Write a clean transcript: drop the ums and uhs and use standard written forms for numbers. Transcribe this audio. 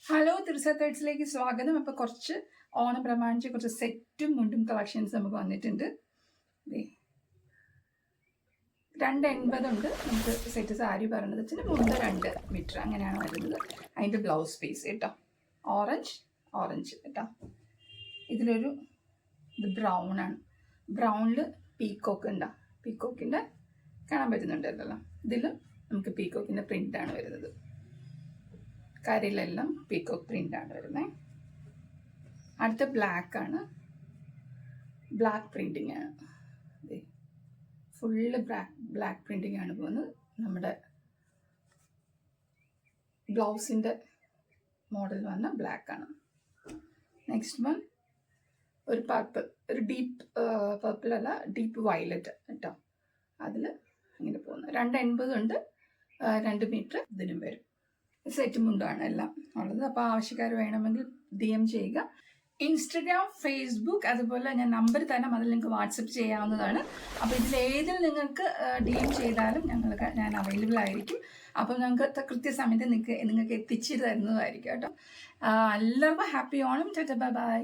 Hello തിരുസത്തേഡ്സിലേക്ക് സ്വാഗതം. അപ്പോൾ കുറച്ച് ഓണം പ്രമാണിച്ച് കുറച്ച് സെറ്റും മുണ്ടും കളക്ഷൻസ് നമുക്ക് വന്നിട്ടുണ്ട്. 280 ഉണ്ട് നമുക്ക് സെറ്റ് സാരി പറയുന്നത് വെച്ചാൽ മുണ്ട് 2 മീറ്റർ അങ്ങനെയാണ് വരുന്നത്. അതിൻ്റെ ബ്ലൗസ് പീസ് കേട്ടോ, ഓറഞ്ച് കേട്ടോ. ഇതിലൊരു ഇത് ബ്രൗൺ ആണ്. ബ്രൗണിൽ പീക്കോക്ക് ഉണ്ടോ, പീക്കോക്കിൻ്റെ കാണാൻ പറ്റുന്നുണ്ടല്ലോ. ഇതിൽ നമുക്ക് പീക്കോക്കിൻ്റെ പ്രിൻ്റാണ് വരുന്നത്. കരയിലെല്ലാം പീക്കോക്ക് പ്രിൻ്റാണ് വരുന്നത്. അടുത്ത ബ്ലാക്ക് ആണ്, ബ്ലാക്ക് പ്രിൻറ്റിങ് ആണ്. ഫുള്ള് ബ്ലാക്ക് പ്രിൻറ്റിങ് ആണ് പോകുന്നത്. നമ്മുടെ ബ്ലൗസിൻ്റെ മോഡൽ വന്ന ബ്ലാക്ക് ആണ്. നെക്സ്റ്റ് വൺ ഒരു പർപ്പിൾ, ഒരു ഡീപ്പ് പർപ്പിൾ അല്ല, ഡീപ്പ് വയലറ്റ് കേട്ടോ. അതിൽ ഇങ്ങനെ പോകുന്നു. 280 ഉണ്ട്, 2 മീറ്റർ ഇതിനും വരും. സെറ്റ് മുണ്ടാണ് എല്ലാം ഉള്ളത്. അപ്പോൾ ആവശ്യക്കാർ വേണമെങ്കിൽ DM ചെയ്യുക. ഇൻസ്റ്റഗ്രാം, ഫേസ്ബുക്ക്, അതുപോലെ ഞാൻ നമ്പർ തരാം, അതിൽ നിങ്ങൾക്ക് വാട്സപ്പ് ചെയ്യാവുന്നതാണ്. അപ്പോൾ ഇതിലേതിൽ നിങ്ങൾക്ക് DM ചെയ്താലും ഞാൻ അവൈലബിൾ ആയിരിക്കും. അപ്പോൾ ഞങ്ങൾക്ക് കൃത്യസമയത്ത് നിങ്ങൾക്ക് എത്തിച്ചു തരുന്നതായിരിക്കും കേട്ടോ. എല്ലാവർക്കും happy Onam. Tata, bye bye.